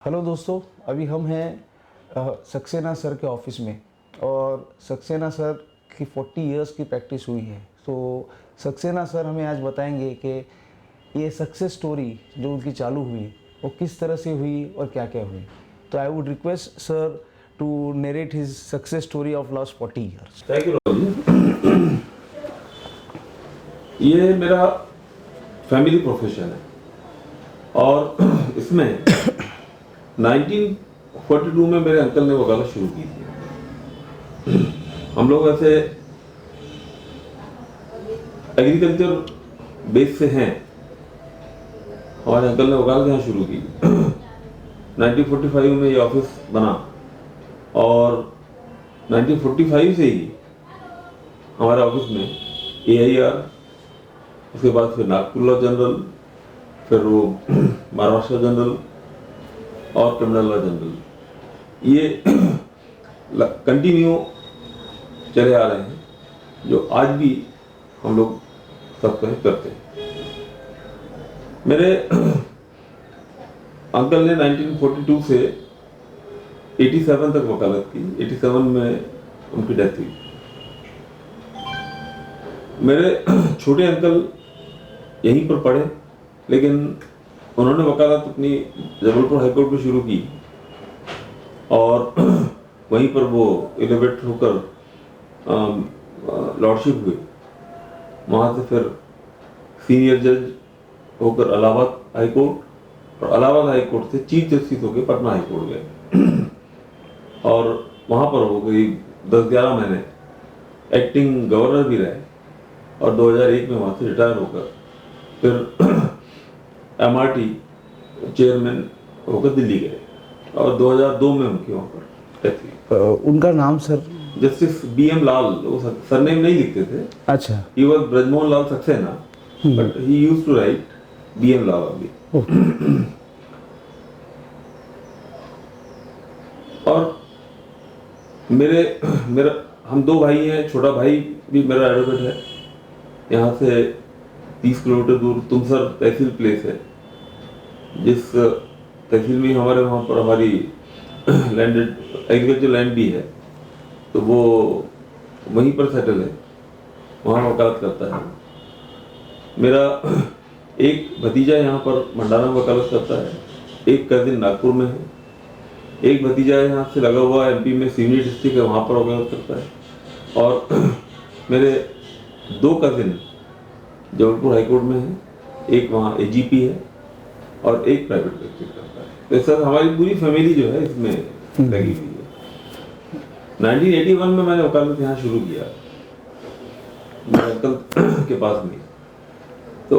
Hello दोस्तों, अभी हम हैं सक्सेना सर के ऑफिस में और सक्सेना सर की 40 इयर्स की प्रैक्टिस हुई है। तो सक्सेना सर हमें आज बताएंगे कि ये सक्सेस स्टोरी जो उनकी चालू हुई वो किस तरह से हुई और क्या क्या हुई। तो I would request sir to narrate his success story of last 40 years. Thank you Rahul ji. ये मेरा फैमिली प्रोफेशन है और इसमें 1942 में मेरे अंकल ने वकालत शुरू की थी। हम लोग ऐसे एग्रीकल्चर बेस से हैं। हमारे अंकल ने वकालत यहाँ शुरू की। 1945 में ये ऑफिस बना और 1945 से ही हमारे ऑफिस में AIR, उसके बाद फिर नागपुर लॉ जनरल, फिर वो महाराष्ट्र जनरल और क्रिमिनल लॉ जनरल, ये कंटिन्यू चले आ रहे हैं, जो आज भी हम लोग सब कहीं करते हैं। मेरे अंकल ने 1942 से 87 तक वकालत की। 87 में उनकी डेथ हुई। मेरे छोटे अंकल यहीं पर पढ़े, लेकिन उन्होंने वकालत अपनी जबलपुर हाईकोर्ट में शुरू की और वहीं पर वो एलिवेट होकर लॉर्डशिप हुए। वहाँ से फिर सीनियर जज होकर इलाहाबाद हाईकोर्ट और इलाहाबाद हाईकोर्ट से चीफ जस्टिस होकर पटना हाईकोर्ट गए और वहाँ पर हो गई 10-11 महीने एक्टिंग गवर्नर भी रहे और 2001 में वहाँ से रिटायर होकर फिर MRT चेयरमैन होकर दिल्ली गए और 2002 में उनकी वहाँ पर डेथ हुई। उनका नाम सर? जस्टिस BM लाल। वो सरनेम नहीं लिखते थे। अच्छा। He was Brajmohan Lal Saxena, but he used to write BM Lal only. और मेरा हम दो भाई हैं। छोटा भाई भी मेरा एडवोकेट है। यहाँ से 30 किलोमीटर दूर तुमसर तहसील प्लेस है, जिस तहसील में हमारे वहाँ पर हमारी लैंडेड एग्रीकल्चर लैंड भी है, तो वो वहीं पर सेटल है, वहाँ वकालत करता है। मेरा एक भतीजा यहाँ पर भंडारा में वकालत करता है, एक कजिन नागपुर में है, एक भतीजा यहाँ से लगा हुआ MP में सिवनी डिस्ट्रिक्ट है, वहाँ पर वकालत करता है, और मेरे 2 कजिन जबलपुर हाईकोर्ट में है, एक वहाँ AGP है और एक प्राइवेट प्रैक्टिस करता है। तो सर हमारी पूरी फैमिली जो है इसमें लगी हुई है। 1981 में मैंने वकालत यहाँ शुरू किया मेरे अंकल के पास में। तो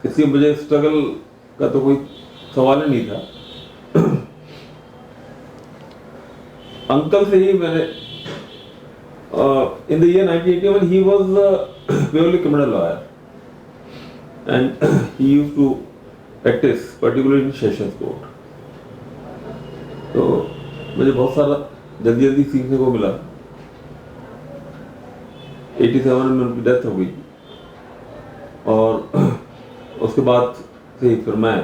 इसलिए मुझे स्ट्रगल का तो कोई सवाल ही नहीं था। अंकल से ही मैंने in the year 1981 he was a purely criminal lawyer and he used to practice particularly in sessions court. तो मुझे बहुत सारा जल्दी सीखने को मिला। 87 में उनकी डेथ हो गई और उसके बाद से ही फिर मैं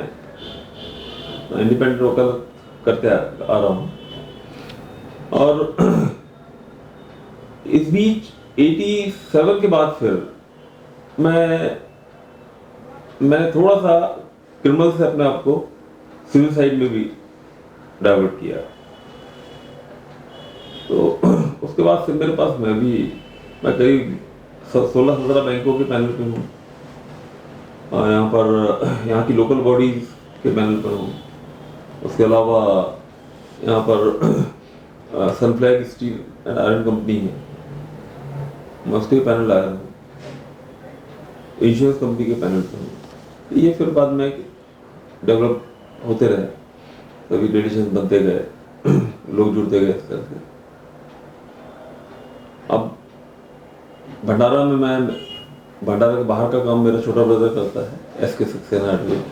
इंडिपेंडेंट वकालत करते आ रहा हूँ। और इस बीच 87 के बाद फिर मैंने थोड़ा सा क्रिमिनल से अपने आप को सिविल साइड में भी डाइवर्ट किया। तो उसके बाद फिर मेरे पास मैं करीब 16-17 बैंकों के पैनल पे हूँ, यहाँ की लोकल बॉडीज के पैनल पर हूँ। उसके अलावा यहाँ पर Sunflag steel and iron company है, मैं उसके पैनल आया हूँ। इंश्योरेंस कंपनी के पैनल पर हूँ। ये फिर बाद में डेवलप होते रहे, तभी रिलेशन बनते गए, लोग जुड़ते गए इस तरह से। अब भंडारा के बाहर का काम मेरा छोटा ब्रदर करता है, SK सक्सेना एडवोकेट,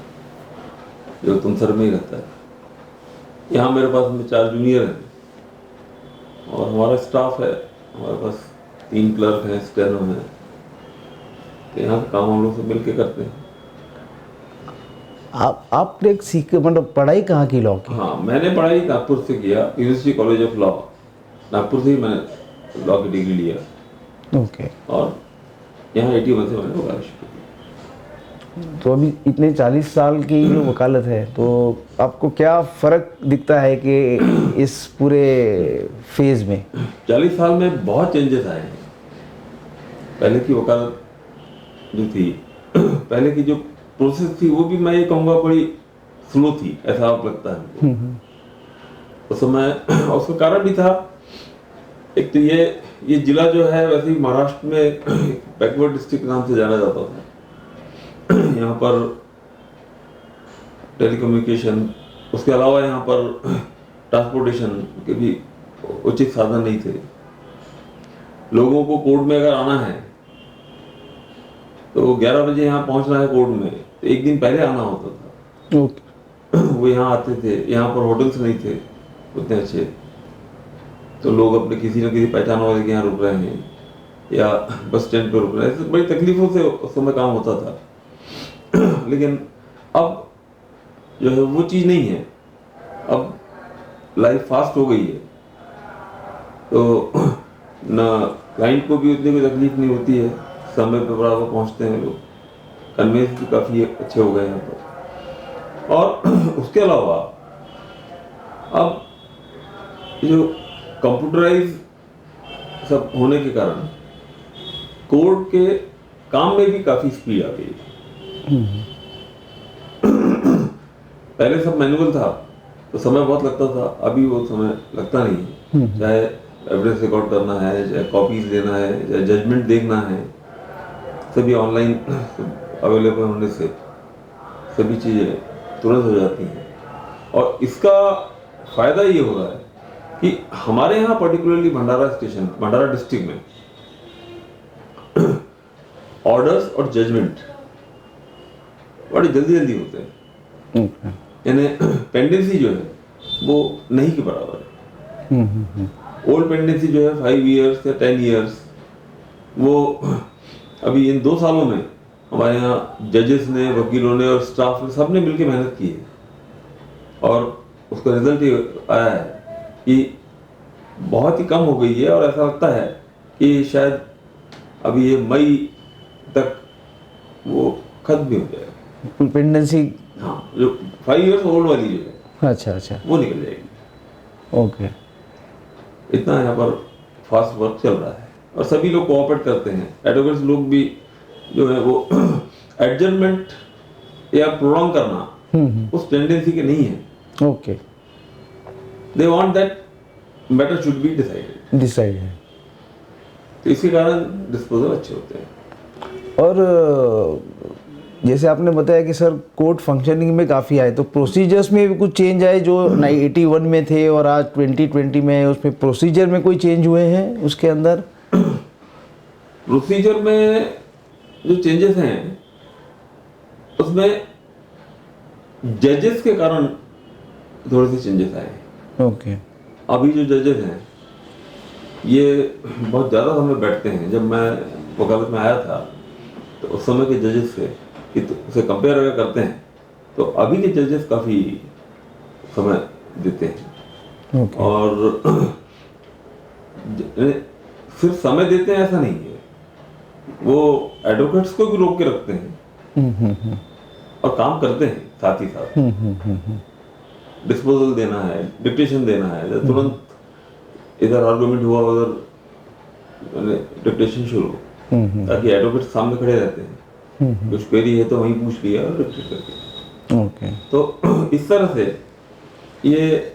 जो तुमसर में ही रहता है। यहाँ मेरे पास में 4 जूनियर हैं और हमारा स्टाफ है। हमारे पास 3 क्लर्क हैं, स्टेनो हैं। तो यहाँ का काम हम लोग से मिल के करते हैं। आपने सीख मतलब पढ़ाई कहाँ की लॉ की? हाँ, मैंने पढ़ाई नागपुर से किया, university college of law, Nagpur से ही मैंने लॉ की डिग्री लिया ओके। और यहाँ 81 से मैंने वकालत शुरू की। तो अभी इतने 40 साल की जो वकालत है, तो आपको क्या फ़र्क दिखता है कि इस पूरे फेज़ में? 40 साल में बहुत चेंजेस आए हैं। पहले की वकालत जो थी, पहले की जो प्रोसेस थी वो भी मैं ये कहूँगा बड़ी स्लो थी, ऐसा आप लगता है हमको। उस समय उसका कारण भी था, एक तो ये जिला जो है वैसे ही महाराष्ट्र में बैकवर्ड डिस्ट्रिक्ट नाम से जाना जाता था। यहाँ पर टेलीकम्युनिकेशन, उसके अलावा यहाँ पर ट्रांसपोर्टेशन के भी उचित साधन नहीं थे। लोगों को कोर्ट में अगर आना है तो 11 बजे यहाँ पहुँचना है कोर्ट में, तो एक दिन पहले आना होता था। ओके। वो यहाँ आते थे, यहाँ पर होटल्स नहीं थे उतने अच्छे, तो लोग अपने किसी न किसी पहचान वाले के यहाँ रुक रहे हैं या बस स्टैंड पर रुक रहे हैं, बड़ी तकलीफों से उस समय काम होता था। लेकिन अब जो है वो चीज़ नहीं है, अब लाइफ फास्ट हो गई है, तो ना क्लाइंट को भी उतनी कोई तकलीफ नहीं होती है, समय पर बराबर पहुँचते हैं लोग, कन्वेंस भी काफ़ी अच्छे हो गए यहाँ पर। और उसके अलावा अब जो कंप्यूटराइज सब होने के कारण कोर्ट के काम में भी काफ़ी स्पीड आ गई है। पहले सब मैनुअल था तो समय बहुत लगता था, अभी वो समय लगता नहीं है। चाहे एविडेंस रिकॉर्ड करना है, चाहे कॉपीज लेना है, चाहे जजमेंट देखना है, सभी ऑनलाइन अवेलेबल होने से सभी चीज़ें तुरंत हो जाती हैं। और इसका फ़ायदा ये हो रहा है कि हमारे यहाँ पर्टिकुलरली भंडारा डिस्ट्रिक्ट में ऑर्डर्स और जजमेंट बड़ी जल्दी जल्दी होते हैं। यानी पेंडेंसी जो है वो नहीं के बराबर है। ओल्ड पेंडेंसी जो है 5 इयर्स या 10 इयर्स, वो अभी इन 2 सालों में हमारे यहाँ जजेस ने, वकीलों ने और स्टाफ ने सबने मिलकर मेहनत की है और उसका रिजल्ट ये आया है कि बहुत ही कम हो गई है। और ऐसा लगता है कि शायद अभी ये मई तक वो खत्म भी हो जाएगा पेंडेंसी। हाँ, जो 5 इयर्स ओल्ड वाली जो है, अच्छा वो निकल जाएगी। ओके। इतना यहाँ पर फास्ट वर्क चल रहा है और सभी लोग कोऑपरेट करते हैं। एडवोकेट्स लोग भी जो है वो एडजस्टमेंट या प्रोलॉन्ग करना उस टेंडेंसी के नहीं है। Okay. They want that matter should be decided. है। तो इसके कारण डिस्पोजल अच्छे होते हैं। और जैसे आपने बताया कि सर कोर्ट फंक्शनिंग में काफ़ी आए, तो प्रोसीजर्स में भी कुछ चेंज आए जो 81 में थे और आज 2020 में, उसमें प्रोसीजर में कोई चेंज हुए हैं उसके अंदर? प्रोसीजर में जो चेंजेस हैं उसमें जजेस के कारण थोड़े से चेंजेस आए। ओके। अभी जो जजेस हैं ये बहुत ज़्यादा समय बैठते हैं। जब मैं वकालत में आया था तो उस समय के जजेस से कि तो उसे कंपेयर अगर करते हैं तो अभी के जजेस काफ़ी समय देते हैं। ओके। और सिर्फ समय देते हैं ऐसा नहीं है, वो एडवोकेट्स को भी रोक के रखते हैं और काम करते हैं साथ ही साथ। डिस्पोजल देना है, डिक्टेशन देना है, तुरंत इधर आर्गुमेंट हुआ उधर डिक्टेशन शुरू, ताकि एडवोकेट सामने खड़े रहते हैं, कुछ क्वेरी है तो वहीं पूछ लिया और डिक्टेट कर दिया। ओके। तो इस तरह से ये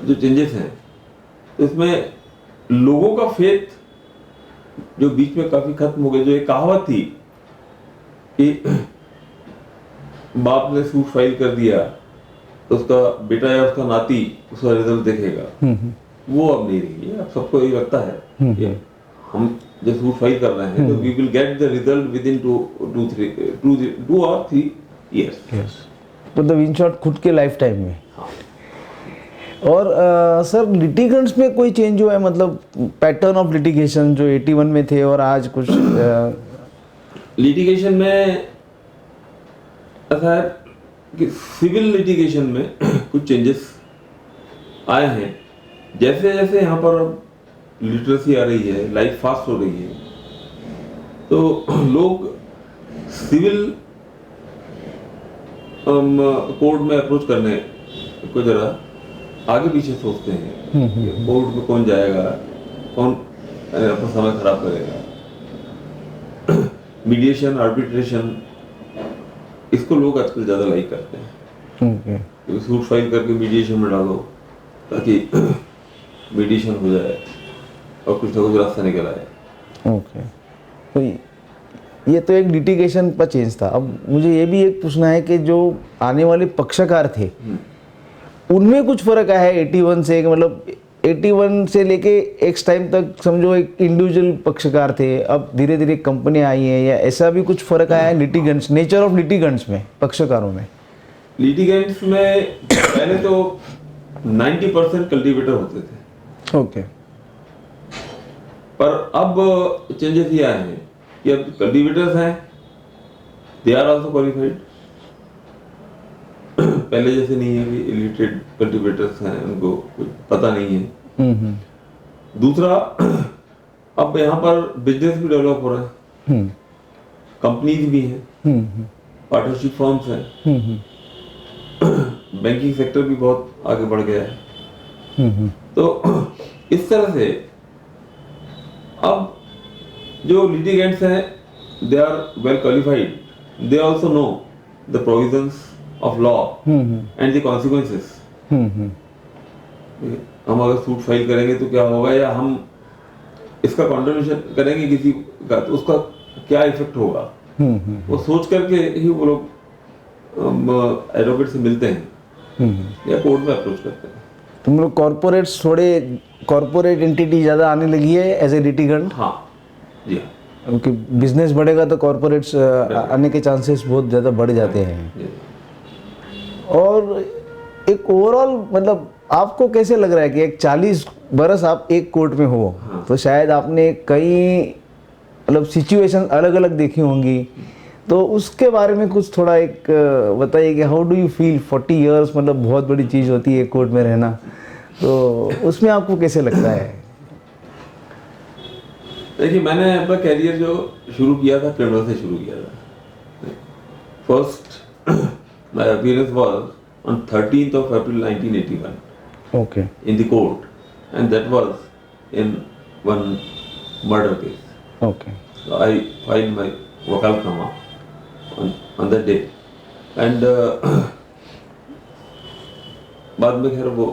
जो चेंजेस हैं तो इसमें लोगों का फेथ जो बीच में काफी खत्म हो गया। जो एक कहावत थी कि बाप ने सूट फाइल कर दिया तो उसका बेटा या उसका नाती उसका रिजल्ट देखेगा, वो अब नहीं रही है। अब सबको ये लगता है कि हम जो सूट फाइल कर रहे हैं तो we will get the result within 2 और 3 इयर्स। मतलब इन शॉर्ट खुद के लाइफ टाइम में। हाँ। और सर लिटिगेंट्स में कोई चेंज हुआ है, मतलब पैटर्न ऑफ लिटिगेशन जो 81 में थे और आज कुछ? लिटिगेशन में ऐसा है कि सिविल लिटिगेशन में कुछ चेंजेस आए हैं। जैसे जैसे यहाँ पर अब लिटरेसी आ रही है, लाइफ फास्ट हो रही है, तो लोग सिविल कोर्ट में अप्रोच करने को जरा आगे पीछे सोचते हैं कि कोर्ट में कौन जाएगा, कौन अपना समय खराब करेगा। मीडिएशन, आर्बिट्रेशन, इसको लोग आजकल ज़्यादा लाइक करते हैं। सूट फाइल करके मीडिएशन में डालो ताकि मीडिएशन हो जाए और कुछ ना कुछ रास्ता निकल आए। ओके, तो ये तो एक लिटिगेशन पर चेंज था। अब मुझे ये भी एक पूछना है कि जो आने वाले पक्षकार थे उनमें कुछ फर्क आया है 81 से, मतलब 81 से लेके एक टाइम तक समझो एक इंडिविजुअल पक्षकार थे, अब धीरे धीरे कंपनियां आई हैं, या ऐसा भी कुछ फर्क आया है लिटिगेंट्स, नेचर ऑफ लिटिगेंट्स में, पक्षकारों में? लिटिगेंट्स में पहले तो 90% कल्टीवेटर होते थे। ओके। पर अब चेंजेस ये आए हैं कि अब कल्टीवेटर्स हैं, दे आर आल्सो क्वालिफाइड। पहले जैसे नहीं है कि इलिटरेट कल्टीवेटर्स हैं, उनको कुछ पता नहीं है। दूसरा, अब यहाँ पर बिजनेस भी डेवलप हो रहा है, कंपनीज भी हैं, पार्टनरशिप फर्म्स हैं, बैंकिंग सेक्टर भी बहुत आगे बढ़ गया है। तो इस तरह से अब जो लिटिगेंट्स हैं, they are well qualified, they also know the provisions of law and the consequences. हम अगर सूट फाइल करेंगे तो क्या होगा, या हम इसका कॉन्ट्रीब्यूशन करेंगे किसी का तो उसका क्या इफेक्ट होगा, वो सोच करके ही वो लोग एडवोकेट से मिलते हैं या कोर्ट में अप्रोच करते हैं। तुम लोग कॉर्पोरेट्स, थोड़े कॉर्पोरेट एंटिटी ज़्यादा आने लगी है एज ए लिटिगेंट? हाँ जी हाँ, क्योंकि बिजनेस बढ़ेगा तो कॉर्पोरेट्स आने के चांसेस बहुत ज़्यादा बढ़ जाते हैं। और एक ओवरऑल मतलब आपको कैसे लग रहा है कि एक 40 बरस आप एक कोर्ट में हो, तो शायद आपने कई मतलब सिचुएशन अलग अलग देखी होंगी, तो उसके बारे में कुछ थोड़ा एक बताइए कि how do you feel? 40 years मतलब बहुत बड़ी चीज़ होती है कोर्ट में रहना, तो उसमें आपको कैसे लगता है? देखिए, मैंने अपना कैरियर जो शुरू किया था क्रिमिनल से शुरू किया था। First my appearance was on 13th of April 1981 okay in the court, and that was in one murder case. okay So I filed my wakalnama on that day, and बाद में खैर वो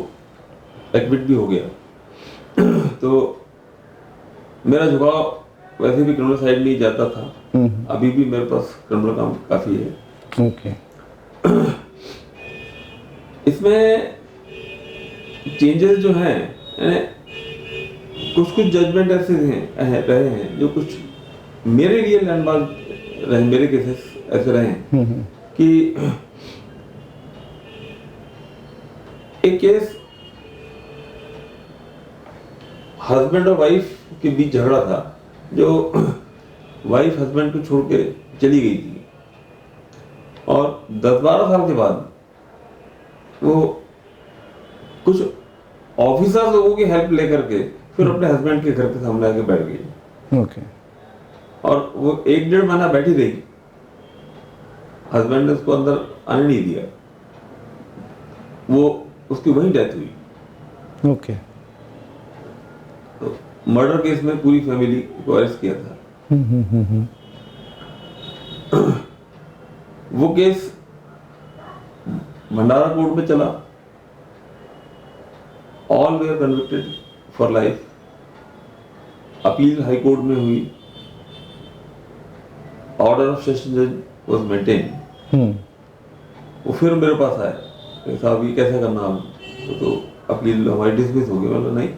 एक्विट भी हो गया। तो मेरा झुकाव वैसे भी क्रिमिनल साइड में ही जाता था, अभी भी मेरे पास क्रिमिनल काम काफ़ी है। ओके। इसमें चेंजेस जो हैं, कुछ कुछ जजमेंट ऐसे रहे हैं जो कुछ मेरे लिए लैंडमार्क रहे, मेरे केसेस ऐसे रहे हैं कि एक केस हस्बैंड और वाइफ के बीच झगड़ा था, जो वाइफ हस्बैंड को छोड़ के चली गई थी, और 10-12 साल के बाद वो कुछ ऑफिसर लोगों की हेल्प लेकर के फिर अपने हस्बैंड के घर के सामने आके बैठ गई। ओके। और वो 1-1.5 महीना बैठी रही, हस्बैंड ने उसको अंदर आने नहीं दिया, वो उसकी वहीं डेथ हुई। ओके। तो मर्डर केस में पूरी फैमिली को अरेस्ट किया था। वो केस भंडारा कोर्ट में चला, all way convicted for life. Appeal high court में हुई, ऑर्डर ऑफ सेशन जज वाज मेंटेन। वो फिर मेरे पास आया, साहब ये कैसे करना हम, तो अपील हमारी डिसमिस हो गई। मतलब नहीं,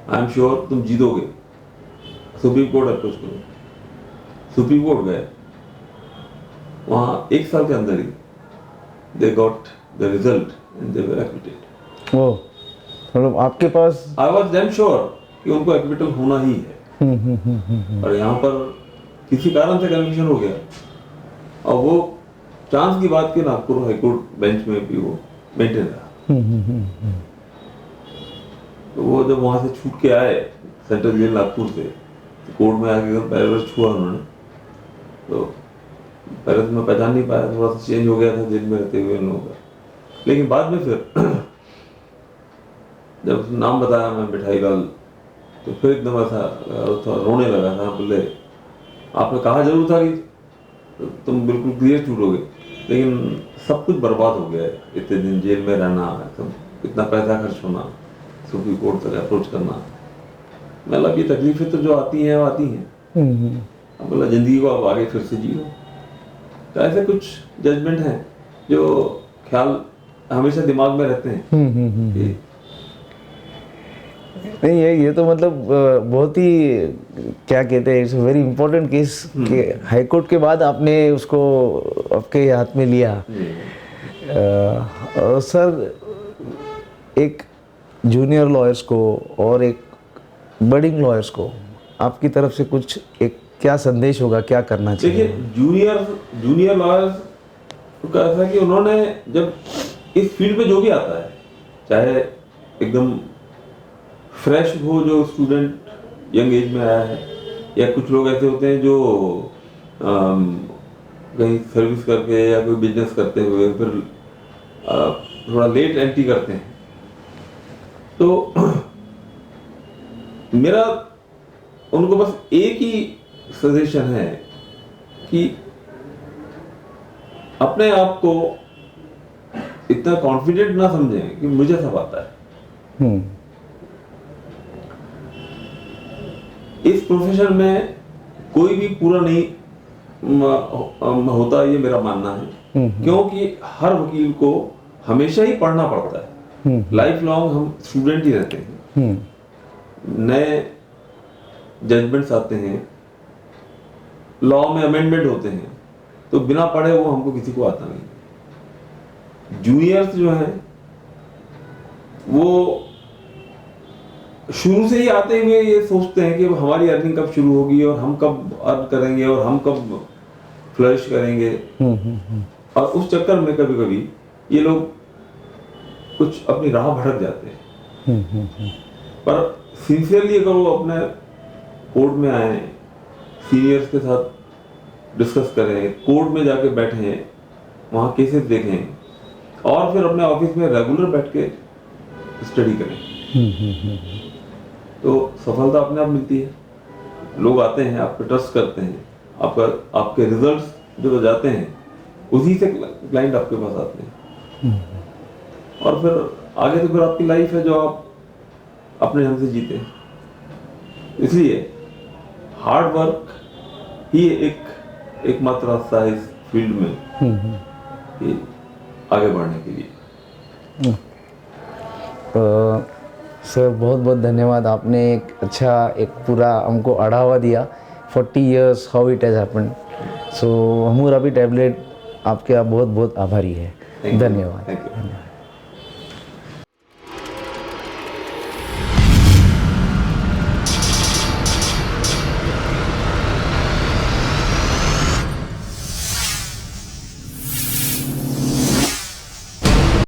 आई एम श्योर तुम जीतोगे, सुप्रीम कोर्ट अप्रोच करो। सुप्रीम कोर्ट गए, वहाँ 1 साल के अंदर ही they got the result and they were acquitted. ओ, मतलब आपके पास आई वाज डैम श्योर कि उनको एक्विटल होना ही है। और यहाँ पर किसी कारण से कन्विक्शन हो गया, और वो चांस की बात की नागपुर हाईकोर्ट बेंच में भी वो मेंटेन रहा। तो वो जब वहां से छूट के आए सेंट्रल जेल नागपुर से, तो कोर्ट में आके एकदम पैर वैर छुआ उन्होंने। तो पहले तो मैं पहचान नहीं पाया, थोड़ा सा चेंज हो गया था जेल में रहते हुए इन लोगों का। लेकिन बाद में फिर जब नाम बताया मैं मिठाई लाल, तो फिर एकदम ऐसा रोने लगा था। बोले आपने कहा जरूर था कि तुम बिल्कुल क्लियर छूटोगे, लेकिन सब कुछ बर्बाद हो गया है। इतने दिन जेल में रहना, सब इतना पैसा खर्च होना, सुप्रीम कोर्ट तक अप्रोच करना, मतलब ये तकलीफें तो जो आती हैं वो आती हैं। अब बोला जिंदगी को आप आगे फिर से जियो। तो ऐसे कुछ जजमेंट हैं जो ख्याल हमेशा दिमाग में रहते हैं कि नहीं ये तो मतलब बहुत ही क्या कहते हैं, इट्स वेरी इंपॉर्टेंट केस कि हाई कोर्ट के बाद आपने उसको आपके हाथ में लिया। सर, एक जूनियर लॉयर्स को और एक बडिंग लॉयर्स को आपकी तरफ से कुछ एक क्या संदेश होगा, क्या करना चाहिए? देखिए, जूनियर लॉयर्स का ऐसा कि उन्होंने जब इस फील्ड पे जो भी आता है, चाहे एकदम फ्रेश हो, जो स्टूडेंट यंग एज में आया है, या कुछ लोग ऐसे होते हैं जो कहीं सर्विस करके या कोई बिजनेस करते हुए फिर थोड़ा लेट एंट्री करते हैं। तो मेरा उनको बस एक ही सजेशन है कि अपने आप को इतना कॉन्फिडेंट ना समझें कि मुझे सब आता है। इस प्रोफेशन में कोई भी पूरा नहीं होता, ये मेरा मानना है। क्योंकि हर वकील को हमेशा ही पढ़ना पड़ता है। लाइफ लॉन्ग हम स्टूडेंट ही रहते हैं। नए जजमेंट्स आते हैं, लॉ में अमेंडमेंट होते हैं, तो बिना पढ़े वो हमको किसी को आता नहीं। जूनियर्स जो हैं वो शुरू से ही आते हुए ये सोचते हैं कि हमारी अर्निंग कब शुरू होगी और हम कब अर्न करेंगे और हम कब फ्लरिश करेंगे। और उस चक्कर में कभी कभी ये लोग कुछ अपनी राह भटक जाते हैं। पर सिंसियरली अगर वो अपने कोर्ट में आए, सीनियर्स के साथ डिस्कस करें, कोर्ट में जाके बैठें, वहाँ केसेस देखें और फिर अपने ऑफिस में रेगुलर बैठ के स्टडी करें, तो सफलता अपने आप मिलती है। लोग आते हैं, आप पे ट्रस्ट करते हैं, आपके रिजल्ट्स जो जाते हैं उसी से क्लाइंट आपके पास आते हैं। और फिर आगे तो फिर आपकी लाइफ है जो आप अपने ढंग से जीते हैं। इसलिए हार्ड वर्क ही एकमात्र रास्ता है इस फील्ड में कि आगे बढ़ने के लिए। सर, बहुत बहुत धन्यवाद। आपने एक अच्छा एक पूरा हमको अढ़ावा दिया 40 years how it has happened. So हमूर अभी टैबलेट आपके बहुत बहुत आभारी है। धन्यवाद।